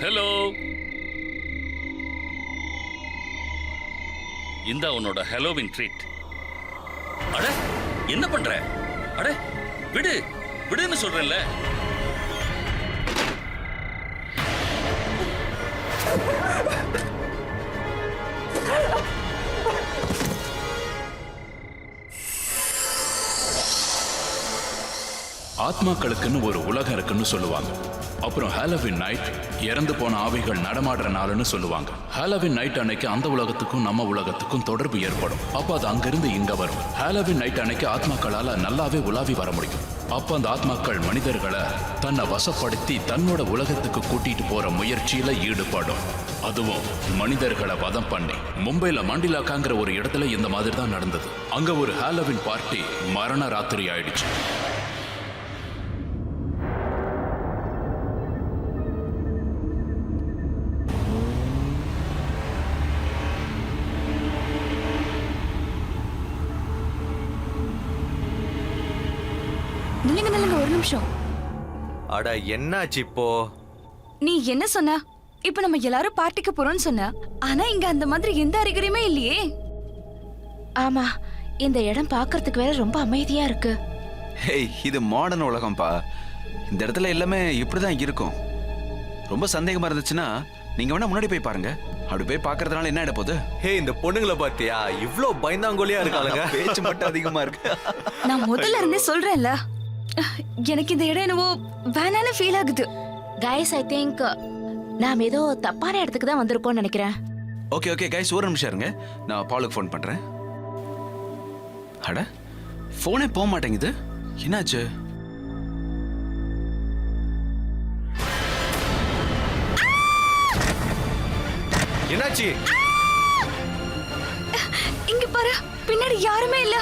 Hello, இந்த உன்னோட ஹலோவின் treat. அட என்ன பண்ற? அட விடு விடுன்னு சொல்றேன்ல. ஆத்மாக்களுக்குன்னு ஒரு உலகம் இருக்குன்னு சொல்லுவாங்க. அப்புறம் ஹாலோவின் நைட் இறந்து போன ஆவிகள் நடமாடுற நாள்னு சொல்லுவாங்க. ஹாலோவின் நைட் அன்னைக்கு அந்த உலகத்துக்கும் நம்ம உலகத்துக்கும் தொடர்பு ஏற்படும். அப்ப அது அங்கிருந்து இங்க வரும். ஹாலோவின் நைட் அன்னைக்கு ஆத்மாக்களால நல்லாவே உலாவி வர முடியும். அப்ப அந்த ஆத்மாக்கள் மனிதர்களை தன்னை வசப்படுத்தி தன்னோட உலகத்துக்கு கூட்டிட்டு போற முயற்சியில ஈடுபடும். அதுவும் மனிதர்களை வதம் பண்ணி. மும்பைல மண்டிலாக்காங்கிற ஒரு இடத்துல இந்த மாதிரி தான் நடந்தது. அங்க ஒரு ஹாலோவின் பார்ட்டி மரண ராத்திரி ஆயிடுச்சு. நில்லுங்க ஒரு நிமிஷம். அட என்னாச்சு இப்போ? நீ என்ன சொன்ன? இப்ப நம்ம எல்லாரும் பார்ட்டிக்கு போறோம்னு சொன்ன. ஆனா இங்க அந்த மாதிரி எந்த அறிகுறியுமே இல்லையே. ஆமா, இந்த இடம் பார்க்கிறதுக்கு வேற ரொம்ப அமைதியா இருக்கு. ஹேய், இது மாடர்ன் உலகம்பா. இந்த இடத்துல எல்லாமே இப்படிதான் இருக்கும். ரொம்ப சந்தேகமா இருந்துச்சுன்னா நீங்க வேணா முன்னாடி போய் பாருங்க. அப்படி போய் பாக்குறதுனால என்ன ஆயிட போகுது? ஹே, இந்த பொண்ணுங்களை பாத்தியா? இவ்ளோ பயந்தாங்கோலியா இருக்காளுங்க. பேச்சு மட்டும் அதிகமா இருக்கு. நான் முதல்ல இருந்தே சொல்றேன்ல, எனக்கு இந்த இடம் என்னவோ வேணான்னு ஃபீல் ஆகுது. கைஸ், ஐ திங்க் நாம் ஏதோ தப்பான இடத்துக்கு தான் வந்திருக்கோம்னு நினைக்கிறேன். ஓகே ஓகே கைஸ், ஒரு நிமிஷம் இருங்க. நான் பாலுக்கு ஃபோன் பண்றேன். அட, ஃபோனே போக மாட்டேங்குது. என்னாச்சு? என்னாச்சு? இங்க பாரு, பின்னாடி யாருமே இல்ல.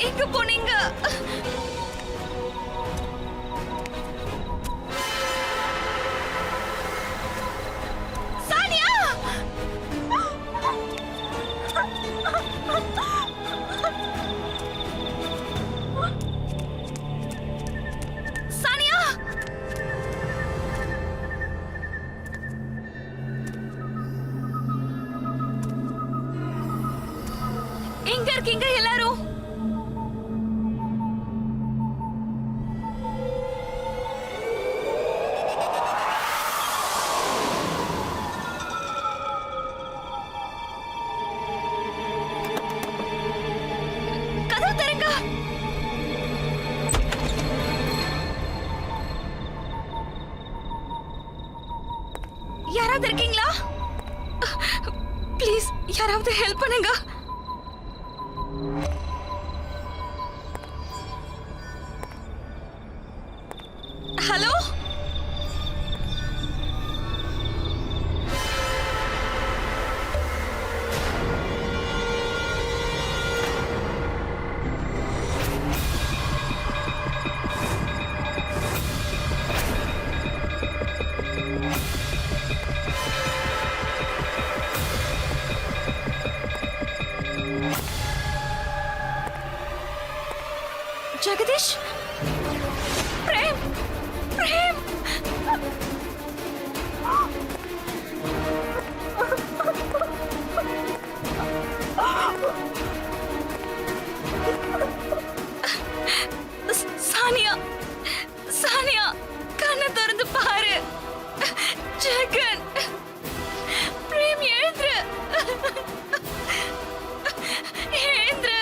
எங்க போனீங்க? சானியா! சானியா! எங்க இருக்கீங்க எல்லாரும்? யாராவது இருக்கீங்களா? ப்ளீஸ் யாராவது ஹெல்ப் பண்ணுங்க. ஹலோ, ஜெகதீஷ், பிரேம், பிரேம். சானியா, சானியா, கண்ணை திறந்து பாரு. ஜெகன், பிரேம் எழுந்துரு, எழுந்துரு.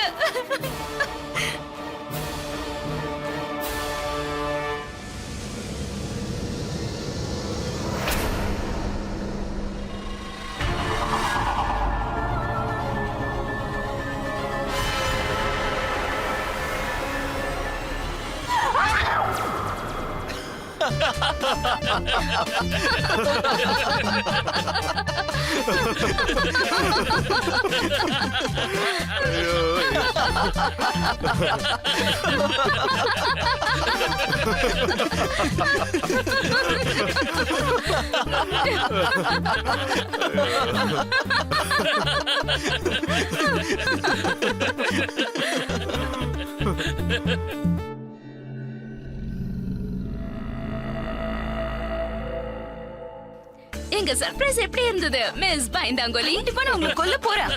எங்க சர்ப்ரைஸ் எப்படி இருந்தது மிஸ் பயந்தாங்கோலி? இப்போ நான் உங்களை கொல்ல போறேன்.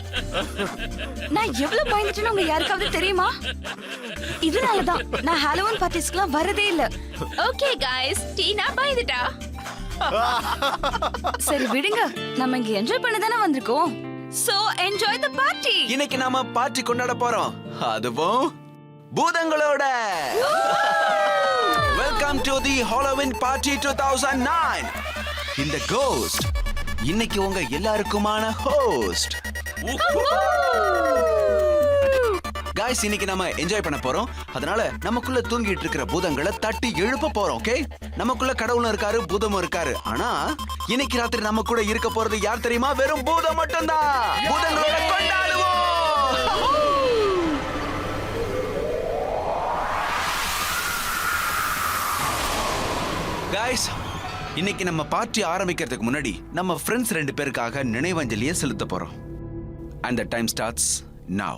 நான் எவ்வளவு பயந்துட்டேன்னு உங்க யாருக்காவது தெரியுமா? இதனாலதான் நான் ஹாலோவீன் பார்ட்டிஸ்க்குலாம் வரதே இல்ல. ஓகே गाइस, டீனா பயந்துட்டா. சரி விடுங்க, நம்ம இங்க என்ஜாய் பண்ண தானே வந்திருக்கோம். So enjoy the party. இன்னைக்கு நாம பார்ட்டி கொண்டாட போறோம், அதுவும் பூதங்களோட. Welcome to the Halloween party 2009. இந்த கோஸ்ட் இன்னைக்கு உங்க எல்லாருக்குமான ஹோஸ்ட். गाइस, இன்னைக்கு நாம என்ஜாய் பண்ண போறோம். அதனால நமக்குள்ள தூங்கிட்டு இருக்கிற பூதங்களை தட்டி எழுப்ப போறோம். ஓகே, நமக்குள்ள கடவுளும் இருக்காரு, பூதமும் இருக்காரு. ஆனா இன்னைக்கு ராத்திரி நம்ம கூட இருக்க போறது யார் தெரியுமா? வெறும் பூதம் மட்டும்தான். பூதங்களோட கொண்டாடுவோம். गाइस, இன்னைக்கு நம்ம பார்ட்டி ஆரம்பிக்கிறதுக்கு முன்னாடி நம்ம ஃப்ரெண்ட்ஸ் 2 பேருக்காக நினைவஞ்சலியை செலுத்த போறோம். And the time starts now.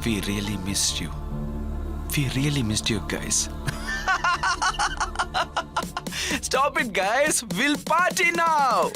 We really missed you. We really missed you, guys. Stop it, guys. We'll party now.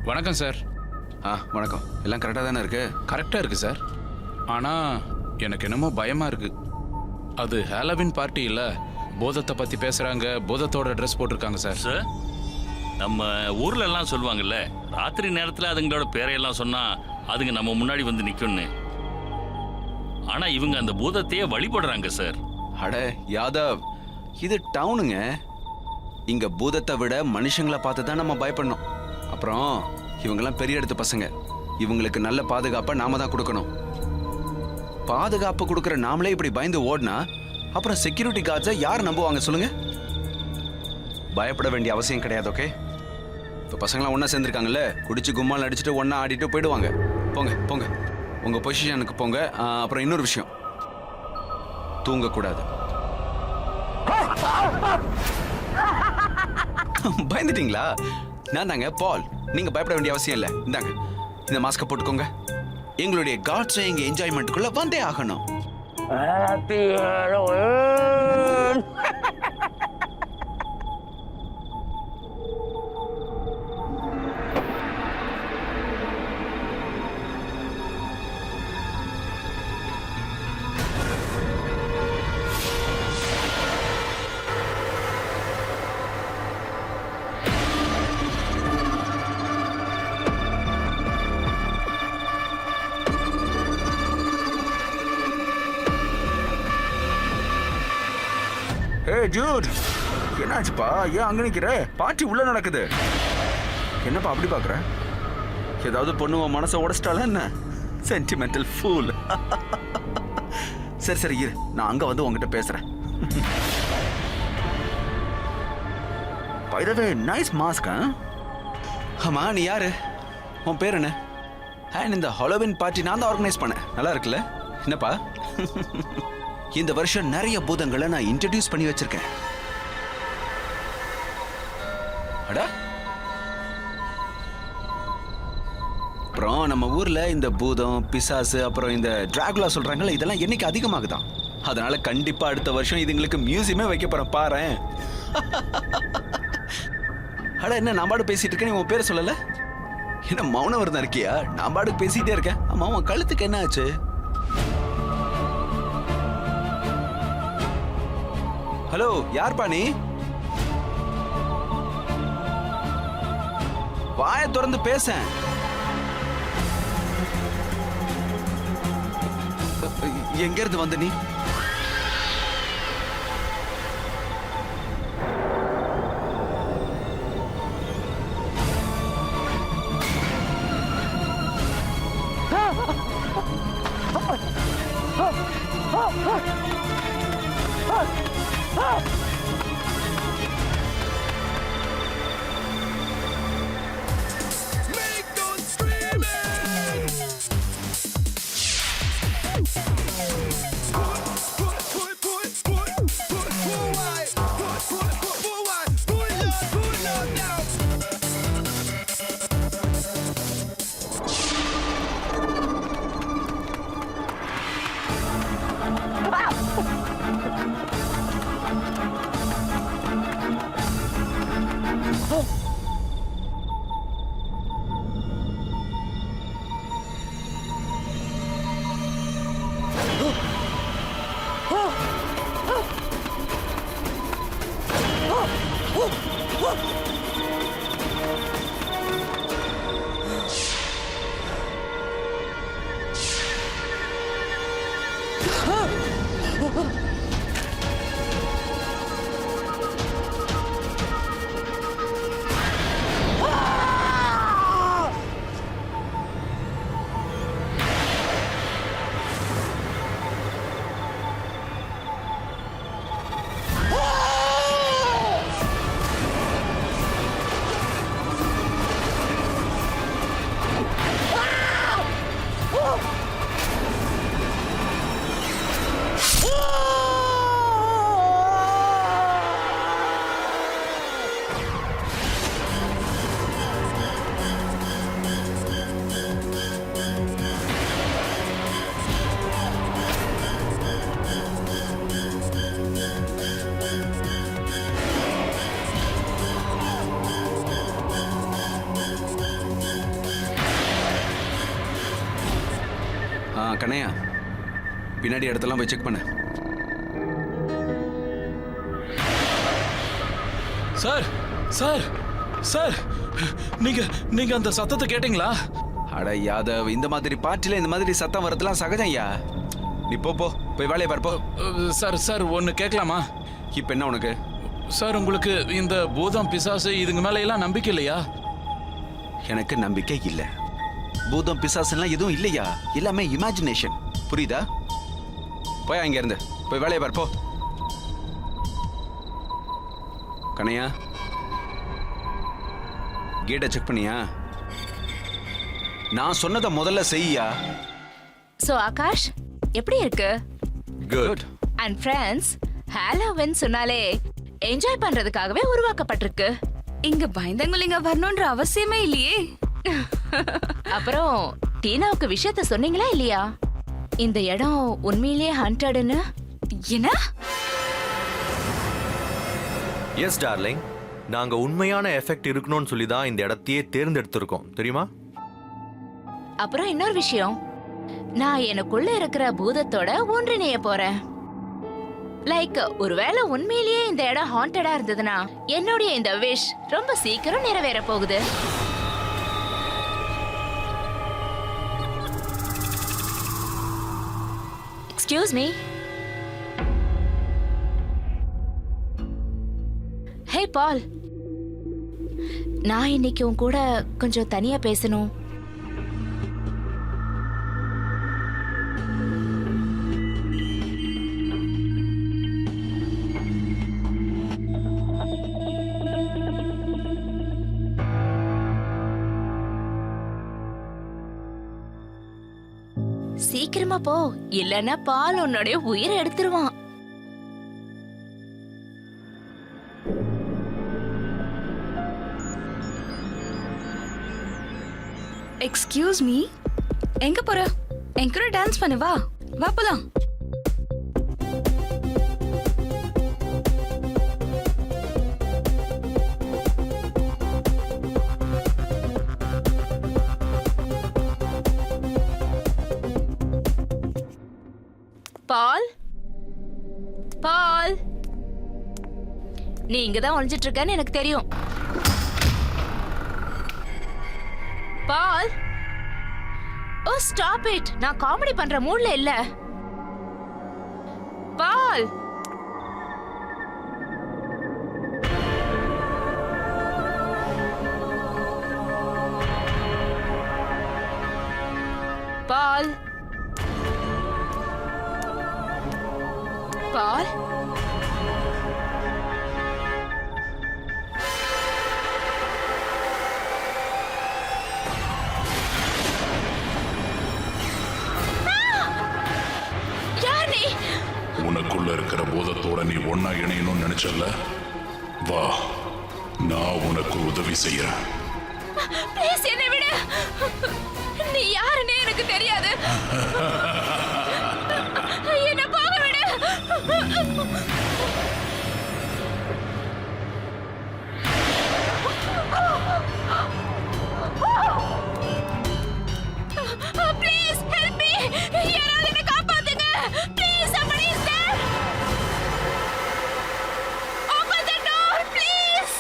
வணக்கம் சார். வணக்கம். எல்லாம் கரெக்டாக தானே இருக்கு? கரெக்டாக இருக்கு சார். ஆனால் எனக்கு என்னமோ பயமாக இருக்கு. அது ஹாலோவீன் பார்ட்டி இல்லை, பூதத்தை பற்றி பேசுகிறாங்க, பூதத்தோட ட்ரெஸ் போட்டிருக்காங்க சார். சார், நம்ம ஊர்ல எல்லாம் சொல்லுவாங்கல்ல, ராத்திரி நேரத்தில் அதுங்களோட பேரையெல்லாம் சொன்னா அதுங்க நம்ம முன்னாடி வந்து நிக்கும்னு. ஆனா இவங்க அந்த பூதத்தையே வழிபடுறாங்க சார். அட யாதவ், இது டவுனுங்க. இங்க பூதத்தை விட மனுஷங்களை பார்த்து தான் நம்ம பயப்படணும். அப்புறம் இவங்கெல்லாம் பெரிய இடத்து பசங்க. இவங்களுக்கு நல்ல பாதுகாப்பை நாம தான் கொடுக்கணும். பாதுகாப்பு கொடுக்குற நாமளே இப்படி பயந்து ஓடினா அப்புறம் செக்யூரிட்டி கார்ட்ஸை யார் நம்புவாங்க சொல்லுங்க? பயப்பட வேண்டிய அவசியம் கிடையாது. ஓகே, இப்போ பசங்களாம் ஒன்றா சேர்ந்துருக்காங்கல்ல, குடிச்சு கும்மால் அடிச்சுட்டு ஒன்றா ஆடிட்டு போயிடுவாங்க. போங்க போங்க, உங்கள் பொசிஷனுக்கு போங்க. அப்புறம் இன்னொரு விஷயம், தூங்கக்கூடாது. பயந்துட்டீங்களா? நான் தாங்க பால். நீங்கள் பயப்பட வேண்டிய அவசியம் இல்லை. இந்தாங்க, இந்த மாஸ்கை போட்டுக்கோங்க. எங்களுடைய காட்ஸை எங்கள் என்ஜாய்மெண்ட்டுக்குள்ளே வந்தே ஆகணும். ஏய் ஜூட், என்னாச்சுப்பா? ஏன் அங்க நிக்கிற? பார்ட்டி உள்ள நடக்குது. என்னப்பா அப்படி பாக்குற? ஏதாவது பொண்ணு உன் மனசை உடைச்சிட்டால என்ன? Sentimental fool. சரி சரி இரு, நான் அங்க வந்து உங்ககிட்ட பேசுறேன். By the way, nice mask. ஆமா, நீ யாரு? உன் பேர் என்ன? அண்ட் இந்த ஹாலோவின் பார்ட்டி நான் தான் ஆர்கனைஸ் பண்ணேன். நல்லா இருக்குல்ல? என்னப்பா? இந்த வருஷம் நிறைய பூதங்களை நான் இன்ட்ரடியூஸ் பண்ணி வச்சிருக்கேன். அடா, அப்புறம் நம்ம ஊர்ல இந்த பூதம், பிசாசு, அப்புறம் இந்த டிராகுலா சொல்றாங்கல்ல, இதெல்லாம் என்னைக்கு அதிகமாகுதான். அதனால கண்டிப்பா அடுத்த வருஷம் இதுங்களுக்கு மியூசியமே வைக்க போறேன். பாரேன். அட, என்ன நான் பாடு பேசிட்டு இருக்கேன், நீ உன் பேரை சொல்லல? என்ன மௌனம் வருதா இருக்கியா? நான் பாடு பேசிட்டே இருக்கேன். ஆமா, உன் கழுத்துக்கு என்ன ஆச்சு? ஹலோ, யார்ப்பா நீ? வாயை திறந்து பேசேன். எங்க இருந்து வந்த நீ? கண்ணையா, பின்னாடி இடத்தெல்லாம் போய் செக் பண்ண. சார் சார் சார், நீங்க அந்த சத்தத்தை கேட்டீங்களா? அட யாதவ், இந்த மாதிரி பார்ட்டில இந்த மாதிரி சத்தம் வரதுலாம் சகஜம் ஐயா. நீ போய் வேலையை பார்ப்போ. சார் சார், ஒன்று கேட்கலாமா? இப்போ என்ன உனக்கு? சார், உங்களுக்கு இந்த பூதம், பிசாசு இதுங்க மேல எல்லாம் நம்பிக்கை இல்லையா? எனக்கு நம்பிக்கை இல்லை. பூதம், பிசாசுலாம் எதுவும் இல்லையா, எல்லாமே இமேஜினேஷன். புரியுதா? போய் அங்க இருந்து போய் வேலையை பார்ப்போ. கண்ணையா, கேட்டை செக் பண்ணியா? நான் சொன்னதை முதல்ல செய்யா. சோ ஆகாஷ் எப்படி இருக்கு? குட். அண்ட் ஃப்ரெண்ட்ஸ், ஹாலோவின் சொன்னாலே என்ஜாய் பண்றதுக்காகவே உருவாக்கப்பட்டிருக்கு. இங்க பயந்தாங்குழிங்க வரணும்ன்ற அவசியமே இல்லையே. அப்புறம் டீனாவுக்கு விஷயத்த சொன்னீங்களா இல்லையா? இந்த இடம் உண்மையிலேயே ஹண்டட்னு. என்ன? எஸ் டார்லிங், நாங்க உண்மையான எஃபெக்ட் இருக்கணும்னு சொல்லி தான் இந்த இடத்தையே தேர்ந்தெடுத்திருக்கோம், தெரியுமா? அப்புறம் இன்னொரு விஷயம், நான் எனக்குள்ள இருக்கிற பூதத்தோட ஒன்றிணைய போறேன். லைக் ஒருவேளை உண்மையிலேயே இந்த இடம் ஹாண்டடா இருந்ததுன்னா என்னுடைய இந்த விஷ் ரொம்ப சீக்கிரம் நிறைவேற போகுது. Excuse me. ஹே பால், நான் இன்னைக்கு உன் கூட கொஞ்சம் தனியா பேசணும். சீக்கிரமா போ, இல்லன்னா பால் உன்னுடைய உயிரை எடுத்துருவான். எக்ஸ்கியூஸ் மீ, எங்க போற? என் கூட டான்ஸ் பண்ணு, வா வா போலாம். பால், பால், நீ இங்கதான் ஒளிஞ்சிட்டு இருக்கன்னு எனக்கு தெரியும். பால், ஓ ஸ்டாப் இட், நான் காமெடி பண்ற மூட்ல இல்ல. பால், பால், பால், யார் நீ? உனக்குள்ள இருக்கிற பூதத்தோட நீ ஒன்னா இணையணும்னு நினைச்சல, வா, நான் உனக்கு உதவி செய்யறேன். ப்ளீஸ் என்னை விடு. நீ யாருன்னு எனக்கு தெரியாது. என்ன போக விடு. Please help me. யாராவது என்னை காப்பாத்துங்க. Please, somebody is there. Open the door, please.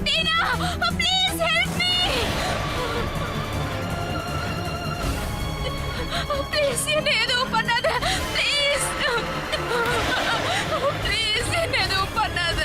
Tina, please help me. Please, என்னை எதுவும் பண்ணாத. Please. Please, என்னை எதுவும் பண்ணாத.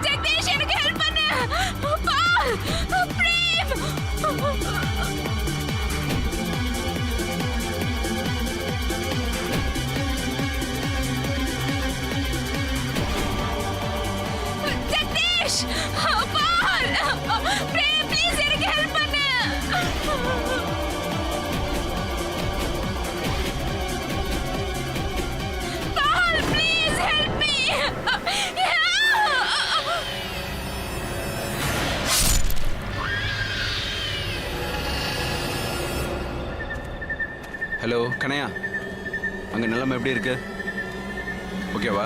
ஜெகதீஷ், எனக்கு ஹெல்ப் பண்ணு. Paul, Prem. Jagadeesh, Paul, Prem, please எனக்கு ஹெல்ப் பண்ணு. Paul please help me. Hello Kanhaiya, அங்க நிலைமை எப்படி இருக்கு? ஓகேவா?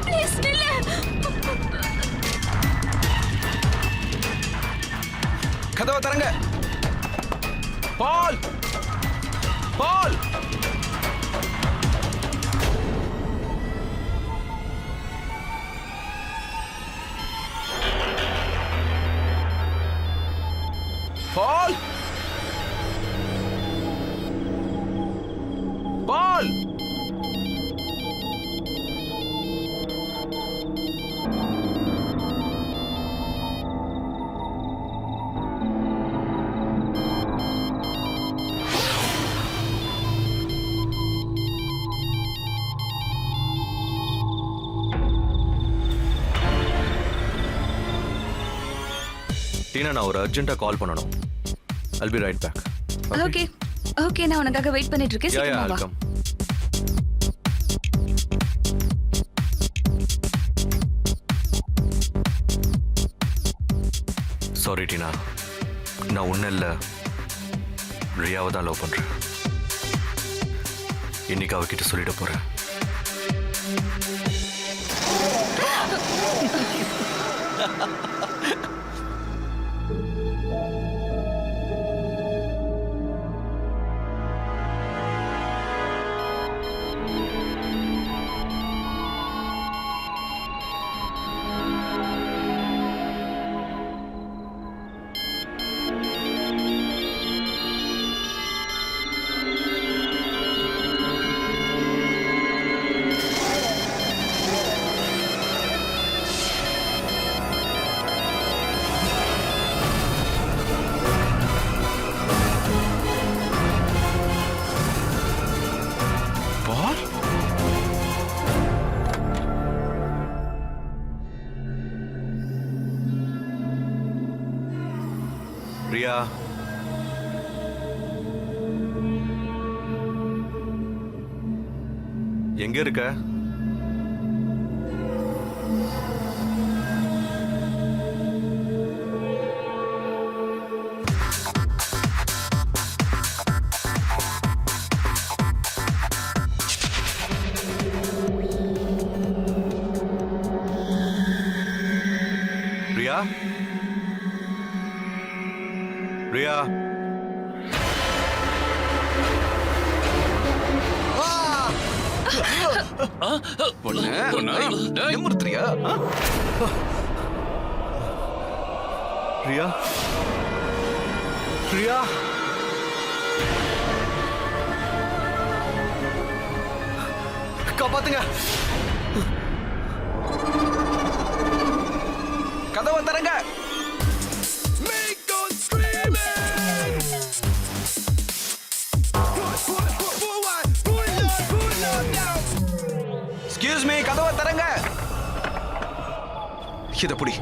ப்ளீஸ் நில்லு. கதவை தரங்க. பால் பால் பால் பால் டீனா, நான் ஒரு அர்ஜென்ட்டாக கால் பண்ணணும். I'll be right back. Okay okay, நான் உனக்காக வெயிட் பண்ணிட்டு இருக்கேன். Yeah, சீக்கிரமா I'll வா. come. சாரி டீனா, நான் ஒன்றும் இல்லை, ரியாவை தான் லவ் பண்ணுறேன். இன்னைக்கு அவகிட்ட சொல்லிட போகிறேன். பால் ரியா, எங்க இருக்க? ரியா, ரியா, ஏமாத்துறியா? ரியா, ரியா, காப்பாத்துங்க. கதவை தரங்க. எக்ஸ்கியூஸ் மீ, கதவை தரங்க. இத புடி.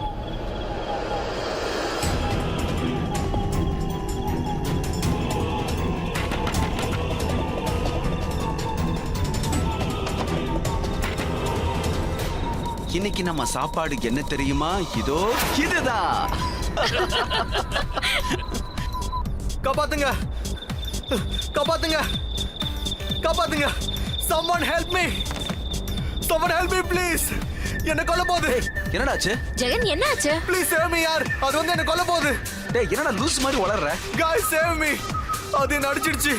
இன்னைக்கு நம்ம சாப்பாடு என்ன தெரியுமா? இதோ இதுதான். காப்பாத்துங்க, காப்பாத்துங்க, காப்பாத்துங்க. Someone help me. Someone help me please. என்ன கொல்ல போகுது. என்னடாச்சு? ஜெகன் என்னாச்சு? Please save me யார். அது வந்து என்ன கொல்ல போகுது. டேய், என்னடா லூஸ் மாதிரி வளர்ற? Guys save me. அது என்ன அடிச்சிடுச்சு.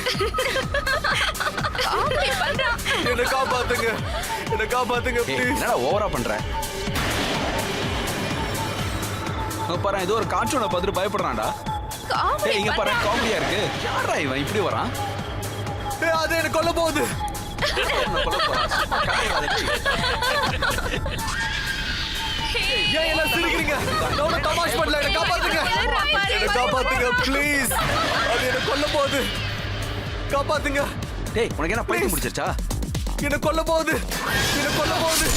என்ன காப்பாத்துங்க, என்ன காப்பாத்துங்க ஏய், ப்ளீஸ். என்னடா ஓவரா பண்ற? பாரு, ஏதோ ஒரு கார்ட்டூனை பார்த்துட்டு பயப்படுறான்டா. ஏய், இங்க பாரு, காமெடியா இருக்கு. யாரா இவன் இப்படி வரான்? அது என்ன கொல்ல போகுது. உன்னை கொல்ல போறான். சும்மா கதையாத டேய். ஏன் எல்லாம் சிரிக்கிறீங்க? நான் ஒன்றும் தமாஷ் பண்ணல. என்ன காப்பாத்துங்க, என்ன காப்பாத்துங்க ப்ளீஸ். அது என்ன கொல்ல போகுது. காப்பாத்துங்க. டேய், உனக்கு என்ன பைத்தியம் முடிச்சிருச்சா? என்ன கொல்ல போகுது, என்ன கொல்ல போகுது.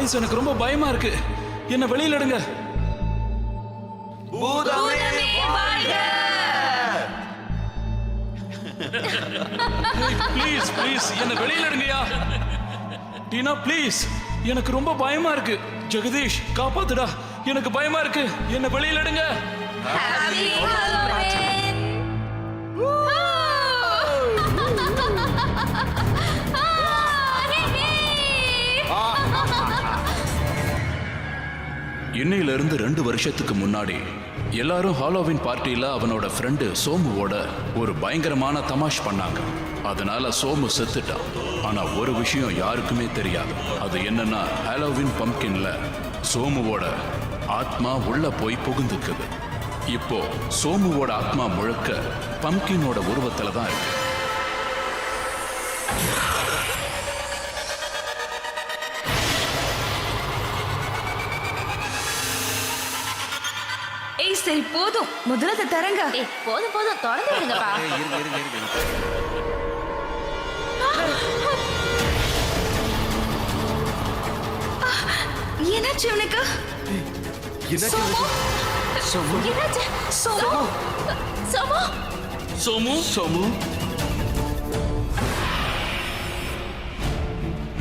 ப்ளீஸ் எனக்கு ரொம்ப பயமா இருக்கு. என்ன வெளியில எடுங்க. ப்ளீஸ் ப்ளீஸ் என்ன வெளியில எடுங்கயா. டீனா ப்ளீஸ், எனக்கு ரொம்ப பயமா இருக்கு. ஜெகதீஷ் காப்பாத்துடா, எனக்கு பயமா இருக்கு. என்ன வெளியில எடுங்க. இன்னையில இருந்து 2 வருஷத்துக்கு முன்னாடி எல்லாரும் ஹாலோவின் பார்ட்டியில அவனோட ஃப்ரெண்டு சோமுவோட ஒரு பயங்கரமான தமாஷ் பண்ணாங்க. அதனால சோமு செத்துட்டான். ஆனா ஒரு விஷயம் யாருக்குமே தெரியாது. அது என்னன்னா, ஹாலோவின் பம்ப்கின்ல சோமுவோட ஆத்மா உள்ள போய் புகுந்துக்குது. இப்போ சோமுவோட ஆத்மா முழுக்க பம்ப்கினோட உருவத்துல தான் இருக்கு. ஏய் சரி போதும், முதல்ல அதை தரங்க. ஏய், போதும் போதும், தொடர்ந்து விடுங்கப்பா. என்னாச்சு உனக்கு? என்னாச்சு சோமு? என்னாச்சு? சோமு? சோமு சோமு சோமு,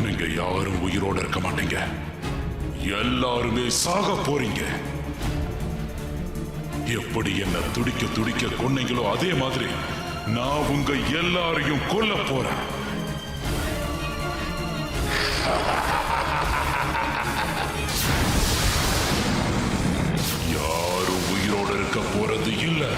நீங்க யாரும் உயிரோட இருக்க மாட்டீங்க. எல்லாருமே சாக போறீங்க. எப்படி என்ன துடிக்க துடிக்க கொன்னீங்களோ அதே மாதிரி நான் உங்க எல்லாரையும் கொல்ல போறேன். யாரும் உயிரோட இருக்க போறது இல்லை.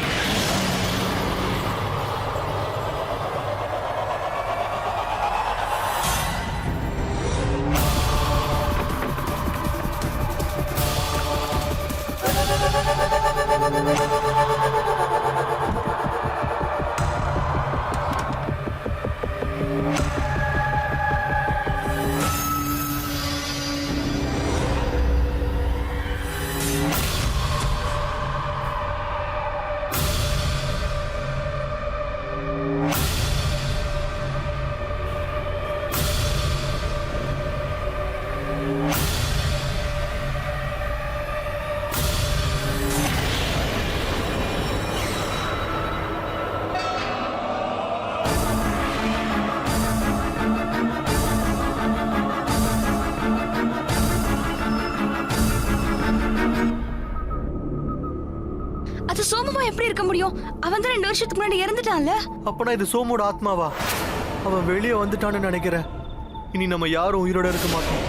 அது சோமுமா எப்படி இருக்க முடியும்? அவன் தான் 2 வருஷத்துக்கு முன்னாடி இறந்துட்டான்ல. அப்பனா இது சோமோட ஆத்மாவா? அவன் வெளியே வந்துட்டான்னு நினைக்கிறேன். இனி நம்ம யாரும் உயிரோட இருக்க மாட்டோம்.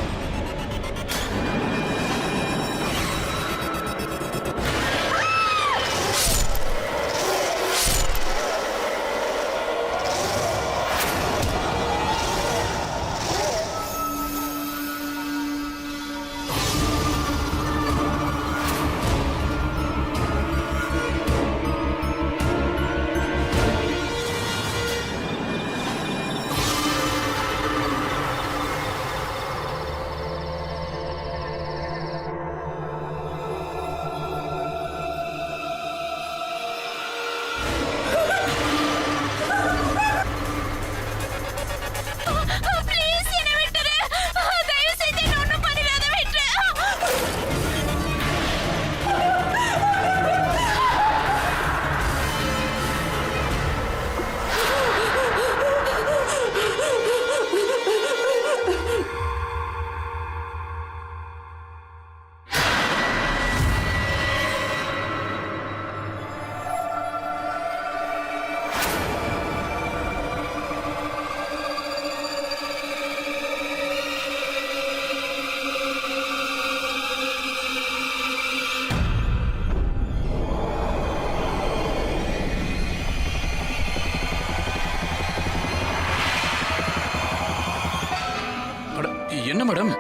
என்ன மேடம்,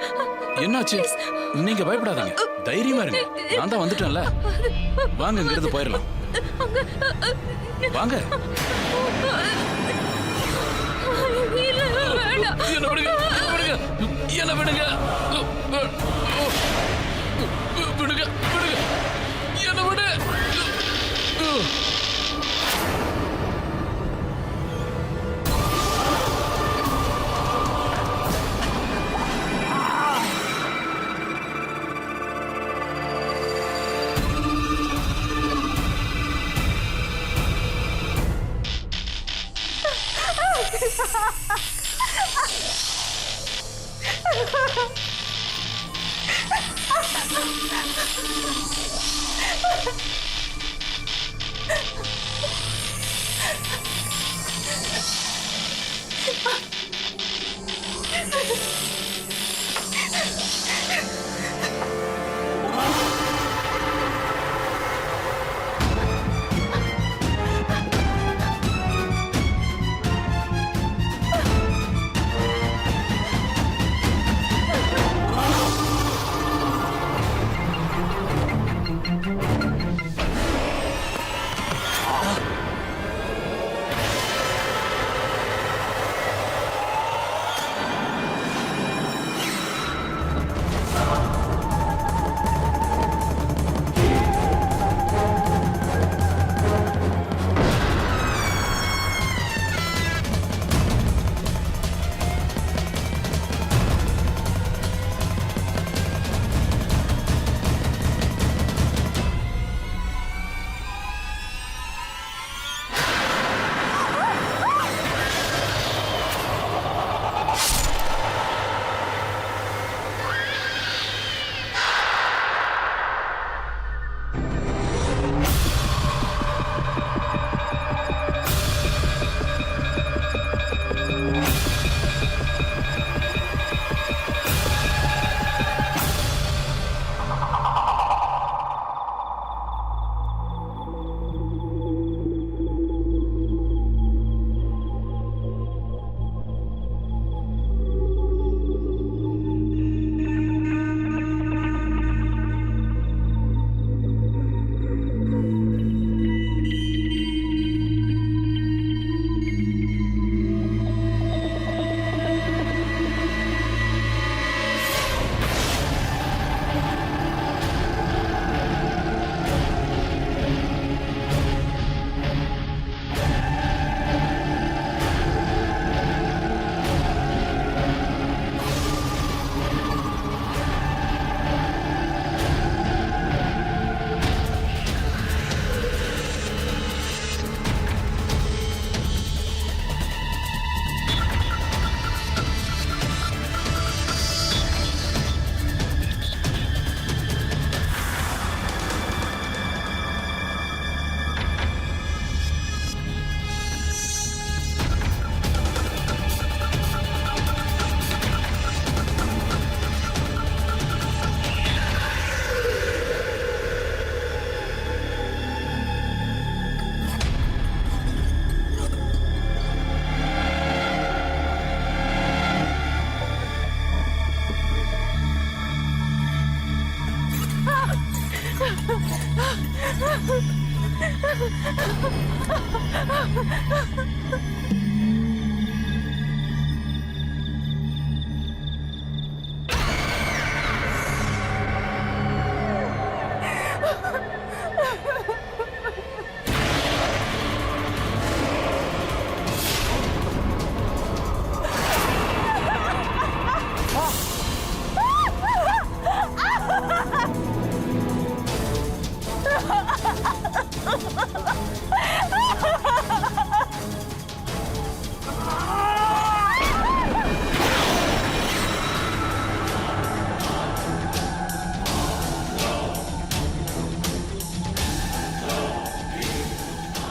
என்னாச்சு? நீங்க பயப்படாதீங்க, தைரியமா இருங்க. நான் தான் வந்துட்டேன்ல. வாங்க, இங்கிருந்து போயிடலாம். வாங்க. என்ன விடுங்க, என்ன விடுங்க, விடுங்க, என்ன விடு.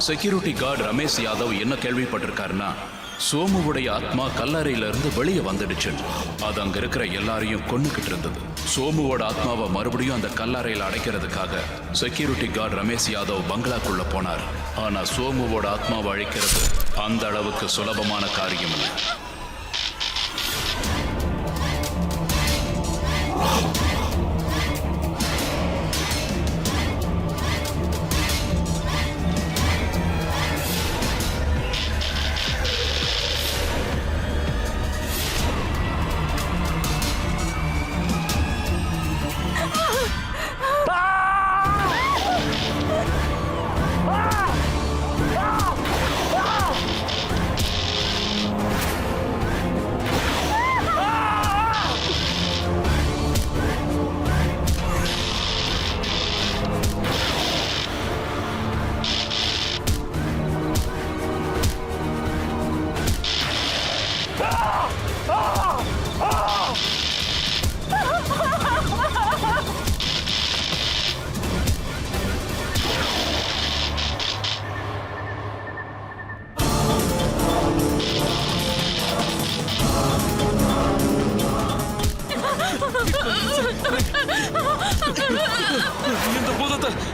செக்யூரிட்டி கார்டு ரமேஷ் யாதவ் என்ன கேள்விப்பட்டிருக்காருன்னா சோமுவுடைய ஆத்மா கல்லறையில இருந்து வெளியே வந்துடுச்சு. அது அங்க இருக்கிற எல்லாரையும் கொன்னுகிட்டு இருந்தது. சோமுவோட ஆத்மாவை மறுபடியும் அந்த கல்லறையில அடைக்கிறதுக்காக செக்யூரிட்டி கார்டு ரமேஷ் யாதவ் பங்களாக்குள்ள போனார். ஆனா சோமுவோட ஆத்மாவை அழிக்கிறது அந்த அளவுக்கு சுலபமான காரியம் இல்லை.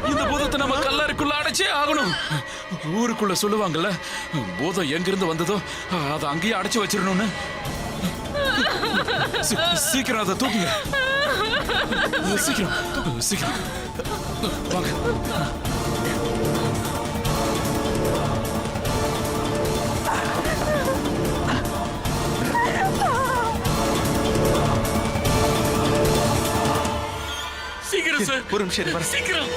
இந்த பூதத்தை நம்ம கல்லறைக்குள்ள அடைச்சே ஆகணும். ஊருக்குள்ள சொல்லுவாங்கல்ல, பூதம் எங்கிருந்து வந்ததோ அதை அங்கேயே அடைச்சு வச்சிடணும்னு. சீக்கிரம் அதை தூக்குங்க. சீக்கிரம் சீக்கிரம் வாங்க. சீக்கிரம் சார், ஒரு நிமிஷம் வர. சீக்கிரம்.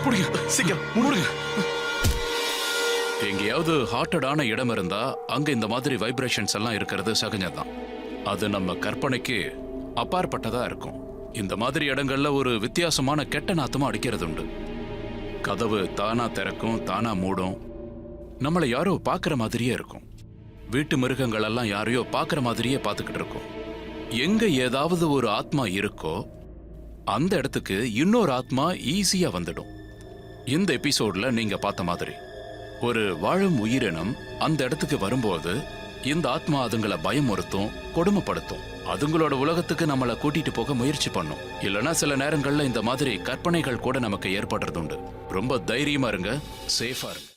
புடிங்க, சீக்கிரம் மூடுங்க. எங்கேயாவது ஹார்ட்டடான இடம் இருந்தா அங்க இந்த மாதிரி வைப்ரேஷன்ஸ் எல்லாம் இருக்கிறது சகஜம்தான். அது நம்ம கற்பனைக்கு அப்பாற்பட்டதா இருக்கும். இந்த மாதிரி இடங்கள்ல ஒரு வித்தியாசமான கெட்ட நாத்தமா அடிக்கிறது உண்டு. கதவு தானா திறக்கும், தானா மூடும். நம்மளை யாரோ பார்க்குற மாதிரியே இருக்கும். வீட்டு மிருகங்கள் எல்லாம் யாரையோ பார்க்குற மாதிரியே பார்த்துக்கிட்டு இருக்கும். எங்க ஏதாவது ஒரு ஆத்மா இருக்கோ அந்த இடத்துக்கு இன்னொரு ஆத்மா ஈஸியா வந்துடும். இந்த எபிசோட்ல நீங்க பார்த்த மாதிரி ஒரு வாழும் உயிரினம் அந்த இடத்துக்கு வரும்போது இந்த ஆத்மா அதுங்களை பயமுறுத்தும், கொடுமைப்படுத்தும். அதுங்களோட உலகத்துக்கு நம்மளை கூட்டிட்டு போக முயற்சி பண்ணும். இல்லைன்னா சில நேரங்கள்ல இந்த மாதிரி கற்பனைகள் கூட நமக்கு ஏற்படுறது உண்டு. ரொம்ப தைரியமா இருங்க, சேஃபா இருங்க.